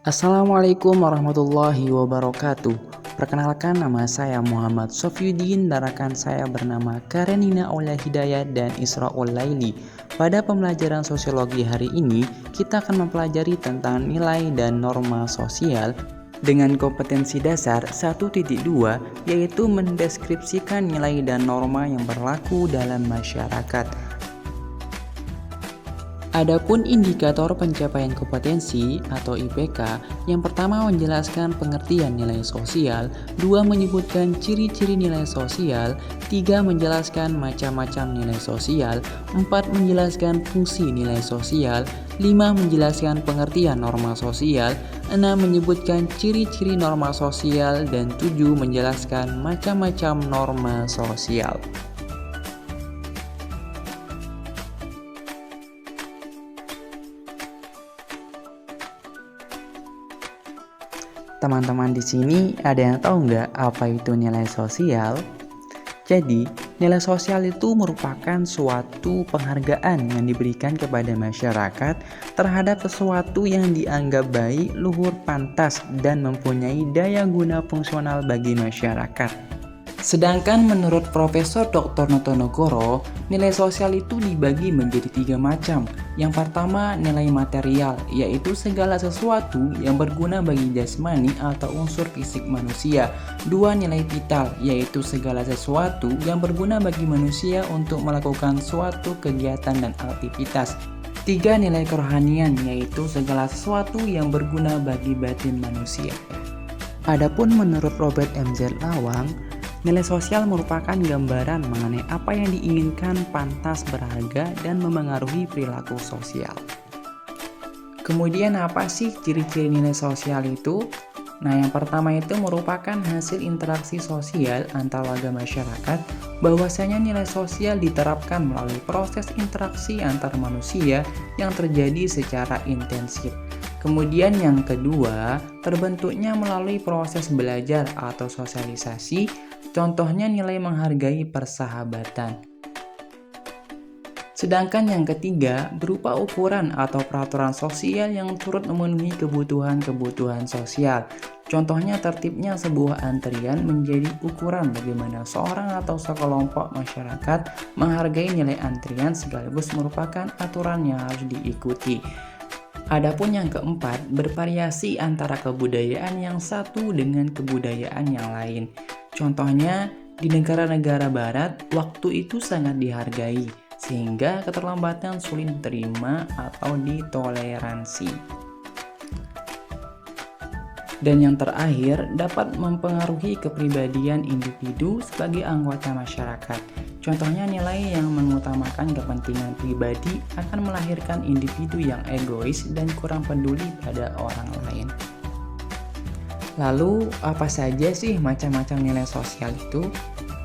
Assalamualaikum warahmatullahi wabarakatuh. Perkenalkan, nama saya Muhammad Sofyuddin dan rekan saya bernama Karenina Aulia Hidayat dan Israul Laili. Pada pembelajaran sosiologi hari ini, kita akan mempelajari tentang nilai dan norma sosial dengan kompetensi dasar 1.2, yaitu mendeskripsikan nilai dan norma yang berlaku dalam masyarakat. Adapun indikator pencapaian kompetensi atau IPK, yang pertama menjelaskan pengertian nilai sosial, dua menyebutkan ciri-ciri nilai sosial, tiga menjelaskan macam-macam nilai sosial, empat menjelaskan fungsi nilai sosial, lima menjelaskan pengertian norma sosial, enam menyebutkan ciri-ciri norma sosial, dan tujuh menjelaskan macam-macam norma sosial. Teman-teman di sini ada yang tahu nggak apa itu nilai sosial? Jadi, nilai sosial itu merupakan suatu penghargaan yang diberikan kepada masyarakat terhadap sesuatu yang dianggap baik, luhur, pantas, dan mempunyai daya guna fungsional bagi masyarakat. Sedangkan menurut Profesor Dr. Notonegoro, nilai sosial itu dibagi menjadi tiga macam. Yang pertama, nilai material, yaitu segala sesuatu yang berguna bagi jasmani atau unsur fisik manusia. Dua, nilai vital, yaitu segala sesuatu yang berguna bagi manusia untuk melakukan suatu kegiatan dan aktivitas. Tiga, nilai kerohanian, yaitu segala sesuatu yang berguna bagi batin manusia. Adapun menurut Robert M.Z. Lawang, nilai sosial merupakan gambaran mengenai apa yang diinginkan, pantas, berharga, dan memengaruhi perilaku sosial. Kemudian apa sih ciri-ciri nilai sosial itu? Nah, yang pertama itu merupakan hasil interaksi sosial antar warga masyarakat, bahwasanya nilai sosial diterapkan melalui proses interaksi antar manusia yang terjadi secara intensif. Kemudian yang kedua, terbentuknya melalui proses belajar atau sosialisasi, contohnya nilai menghargai persahabatan. Sedangkan yang ketiga, berupa ukuran atau peraturan sosial yang turut memenuhi kebutuhan-kebutuhan sosial. Contohnya tertibnya sebuah antrian menjadi ukuran bagaimana seorang atau sekelompok masyarakat menghargai nilai antrian sekaligus merupakan aturan yang harus diikuti. Adapun yang keempat, bervariasi antara kebudayaan yang satu dengan kebudayaan yang lain. Contohnya, di negara-negara barat, waktu itu sangat dihargai, sehingga keterlambatan sulit diterima atau ditoleransi. Dan yang terakhir, dapat mempengaruhi kepribadian individu sebagai anggota masyarakat. Contohnya, nilai yang mengutamakan kepentingan pribadi akan melahirkan individu yang egois dan kurang peduli pada orang lain. Lalu, apa saja sih macam-macam nilai sosial itu?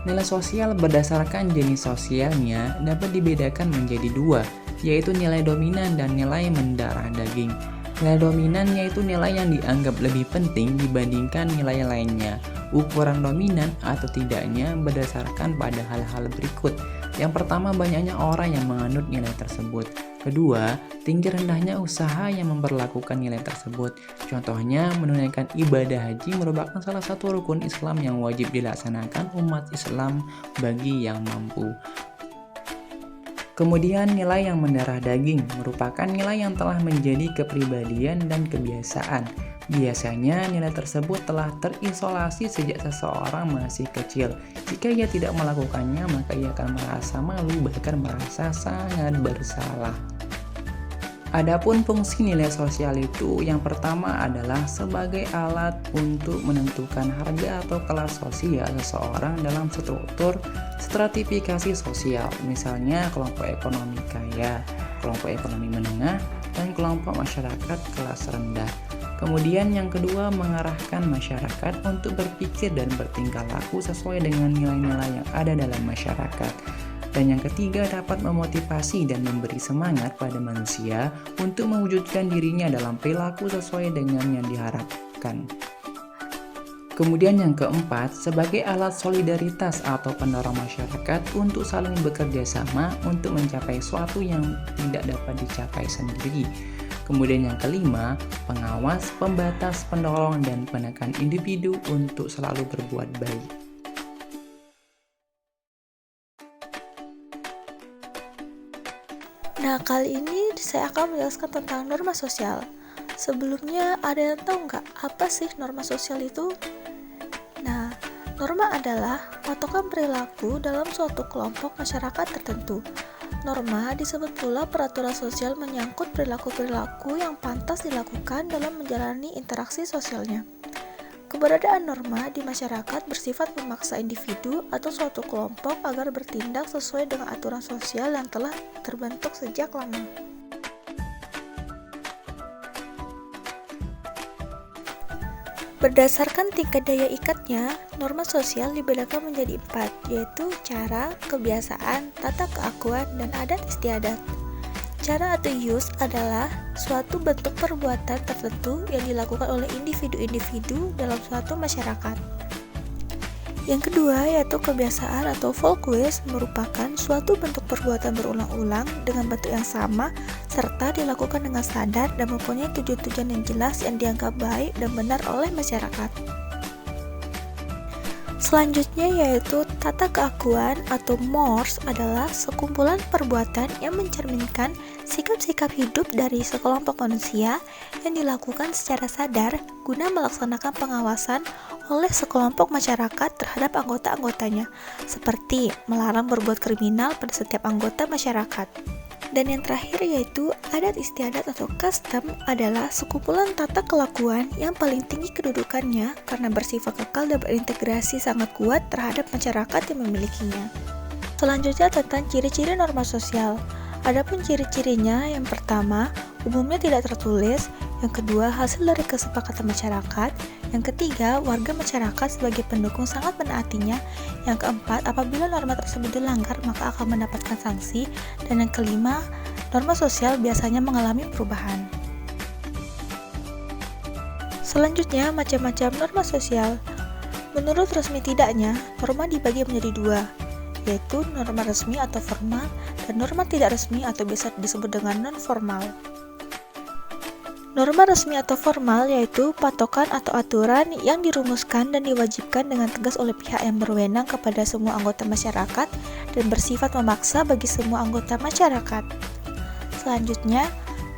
Nilai sosial berdasarkan jenis sosialnya dapat dibedakan menjadi dua, yaitu nilai dominan dan nilai mendarah daging. Nilai dominan yaitu nilai yang dianggap lebih penting dibandingkan nilai lainnya. Ukuran dominan atau tidaknya berdasarkan pada hal-hal berikut. Yang pertama, banyaknya orang yang menganut nilai tersebut. Kedua, tinggi rendahnya usaha yang memperlakukan nilai tersebut. Contohnya, menunaikan ibadah haji merupakan salah satu rukun Islam yang wajib dilaksanakan umat Islam bagi yang mampu. Kemudian nilai yang mendarah daging merupakan nilai yang telah menjadi kepribadian dan kebiasaan. Biasanya nilai tersebut telah terisolasi sejak seseorang masih kecil. Jika ia tidak melakukannya, maka ia akan merasa malu, bahkan merasa sangat bersalah. Adapun fungsi nilai sosial itu, yang pertama adalah sebagai alat untuk menentukan harga atau kelas sosial seseorang dalam struktur stratifikasi sosial, misalnya kelompok ekonomi kaya, kelompok ekonomi menengah, dan kelompok masyarakat kelas rendah. Kemudian yang kedua, mengarahkan masyarakat untuk berpikir dan bertingkah laku sesuai dengan nilai-nilai yang ada dalam masyarakat. Dan yang ketiga, dapat memotivasi dan memberi semangat pada manusia untuk mewujudkan dirinya dalam perilaku sesuai dengan yang diharapkan. Kemudian yang keempat, sebagai alat solidaritas atau pendorong masyarakat untuk saling bekerja sama untuk mencapai suatu yang tidak dapat dicapai sendiri. Kemudian yang kelima, pengawas, pembatas, pendorong, dan penekan individu untuk selalu berbuat baik. Nah, kali ini saya akan menjelaskan tentang norma sosial. Sebelumnya, ada yang tahu nggak apa sih norma sosial itu? Nah, norma adalah patokan perilaku dalam suatu kelompok masyarakat tertentu. Norma disebut pula peraturan sosial menyangkut perilaku-perilaku yang pantas dilakukan dalam menjalani interaksi sosialnya. Keberadaan norma di masyarakat bersifat memaksa individu atau suatu kelompok agar bertindak sesuai dengan aturan sosial yang telah terbentuk sejak lama. Berdasarkan tingkat daya ikatnya, norma sosial dibedakan menjadi 4, yaitu cara, kebiasaan, tata keakuan, dan adat istiadat. Cara atau use adalah suatu bentuk perbuatan tertentu yang dilakukan oleh individu-individu dalam suatu masyarakat. Yang kedua yaitu kebiasaan atau folkways merupakan suatu bentuk perbuatan berulang-ulang dengan bentuk yang sama serta dilakukan dengan sadar dan mempunyai tujuan-tujuan yang jelas yang dianggap baik dan benar oleh masyarakat. Selanjutnya yaitu tata keakuan atau mores adalah sekumpulan perbuatan yang mencerminkan sikap-sikap hidup dari sekelompok manusia yang dilakukan secara sadar guna melaksanakan pengawasan oleh sekelompok masyarakat terhadap anggota-anggotanya, seperti melarang berbuat kriminal pada setiap anggota masyarakat. Dan yang terakhir yaitu adat istiadat atau custom adalah sekumpulan tata kelakuan yang paling tinggi kedudukannya karena bersifat kekal dan berintegrasi sangat kuat terhadap masyarakat yang memilikinya. Selanjutnya tentang ciri-ciri norma sosial. Adapun ciri-cirinya, yang pertama, umumnya tidak tertulis, yang kedua, hasil dari kesepakatan masyarakat, yang ketiga, warga masyarakat sebagai pendukung sangat menaatinya, yang keempat, apabila norma tersebut dilanggar maka akan mendapatkan sanksi, dan yang kelima, norma sosial biasanya mengalami perubahan. Selanjutnya, macam-macam norma sosial. Menurut resmi tidaknya, norma dibagi menjadi dua, yaitu norma resmi atau formal dan norma tidak resmi atau bisa disebut dengan non-formal. Norma resmi atau formal yaitu patokan atau aturan yang dirumuskan dan diwajibkan dengan tegas oleh pihak yang berwenang kepada semua anggota masyarakat dan bersifat memaksa bagi semua anggota masyarakat. Selanjutnya,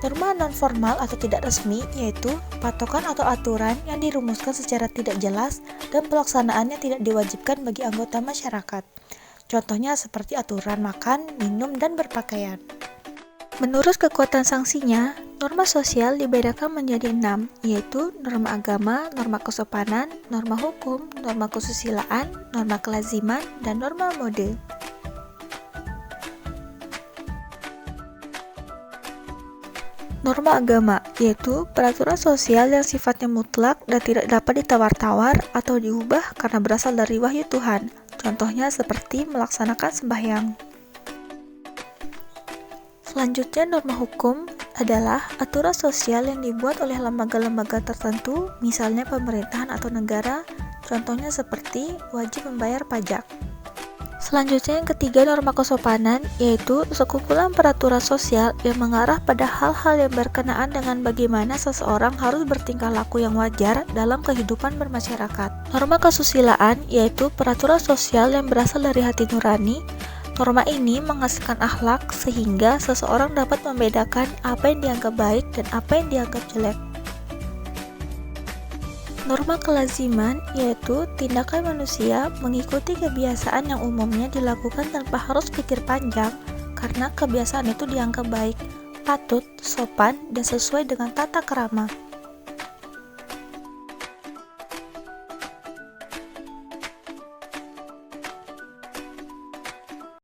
norma non-formal atau tidak resmi yaitu patokan atau aturan yang dirumuskan secara tidak jelas dan pelaksanaannya tidak diwajibkan bagi anggota masyarakat. Contohnya seperti aturan makan, minum, dan berpakaian. Menurut kekuatan sanksinya, norma sosial dibedakan menjadi 6, yaitu norma agama, norma kesopanan, norma hukum, norma kesusilaan, norma kelaziman, dan norma mode. Norma agama, yaitu peraturan sosial yang sifatnya mutlak dan tidak dapat ditawar-tawar atau diubah karena berasal dari wahyu Tuhan. Contohnya seperti melaksanakan sembahyang. Selanjutnya, norma hukum adalah aturan sosial yang dibuat oleh lembaga-lembaga tertentu, misalnya pemerintahan atau negara, contohnya seperti wajib membayar pajak. Selanjutnya, yang ketiga, norma kesopanan, yaitu sekumpulan peraturan sosial yang mengarah pada hal-hal yang berkenaan dengan bagaimana seseorang harus bertingkah laku yang wajar dalam kehidupan bermasyarakat. Norma kesusilaan, yaitu peraturan sosial yang berasal dari hati nurani. Norma ini menghasilkan akhlak sehingga seseorang dapat membedakan apa yang dianggap baik dan apa yang dianggap jelek. Norma kelaziman yaitu tindakan manusia mengikuti kebiasaan yang umumnya dilakukan tanpa harus pikir panjang karena kebiasaan itu dianggap baik, patut, sopan, dan sesuai dengan tata krama.